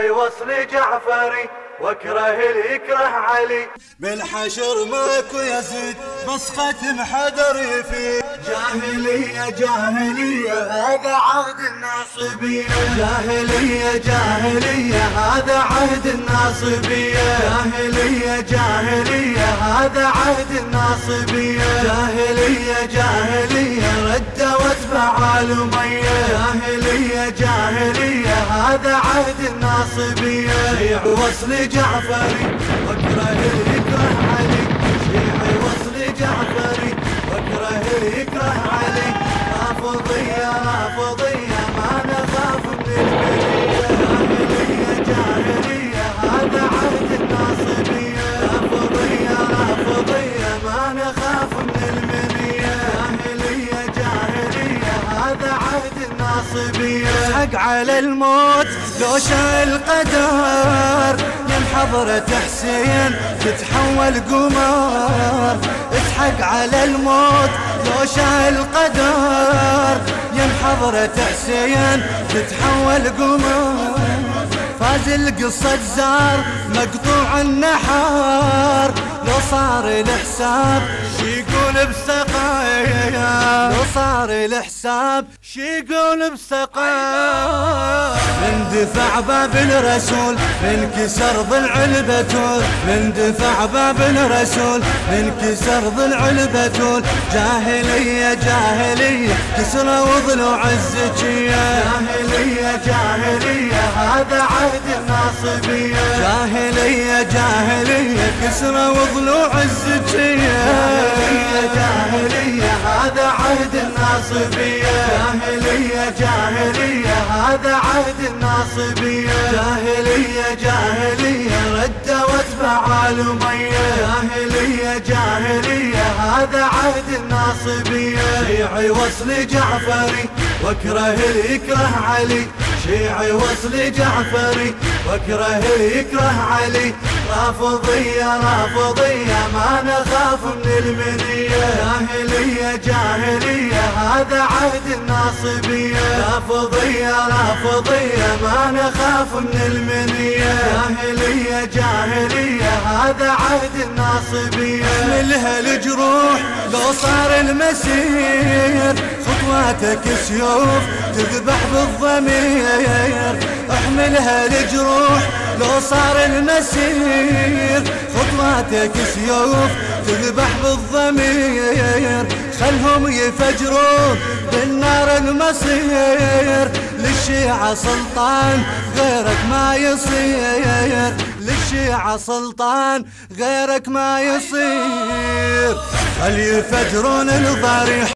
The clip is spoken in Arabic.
وصل جعفري واكره اللي يكره علي. بالحشر ماكو يزيد بس ختم حذري فيه. جاهلية جاهلية هذا عهد الناصبية. جاهلية جاهلية هذا عهد الناصبية. جاهلية جاهلية هذا عهد الناصبية. جاهلية جاهلية ردة واتبع الأمية. جاهلية جاهلية هذا عهد الناصبية. شيع وصل جعفري واكره اللي يكره علي. شيعي وصل جعفري واكره اللي يكره علي. رافضية رافضية ما نخاف من البرية. جاهلية جاهلية هذا عهد الناصبية. رافضية رافضية ما نخاف من المنية. جاهلية جاهلية هذا عهد الناصبية. حق على الموت لو شاء القدر من حضرة حسين تتحول قمر. اسحق على الموت لو شاء القدر من حضرة حسين تتحول قمر. فاز القصة زار مقطوع النحار. لو صار الحساب شي يقول بسقايا. لو صار الحساب شي يقول بسقايا. من دفع باب الرسول من كسر ضلع البتول. من دفع باب الرسول من كسر ضلع البتول. جاهلية جاهلية كسر وضلوع الزكية. جاهلية جاهلية هذا عهد الناصبية. جاهلية جاهلية كسر وضلوع الزكية. جاهلية جاهلية هذا عهد الناصبية. جاهلية جاهلية هذا عهد الناصبية. جاهلية جاهلية ردة واتبع الأمية. جاهلية جاهلية هذا عهد الناصبية. شيعي وصل جعفري واكره اللي يكره علي. شيعي وصل جعفري واكره اللي يكره علي. رافضية رافضية ما نخاف من المنية. جاهلية جاهلية هذا عهد الناصبية. رافضية رافضية ما نخاف من المنية. جاهلية جاهلية هذا عهد الناصبية. احملها الجروح لو صار المسير خطواتك سيوف تذبح بالضمير. احملها الجروح لو صار المسير خطواتك سيوف تذبح بالضمير. خلهم يفجرون بالنار المصير. للشيعة سلطان غيرك ما يصير. للشيعة سلطان غيرك ما يصير. خل يفجرون الضريح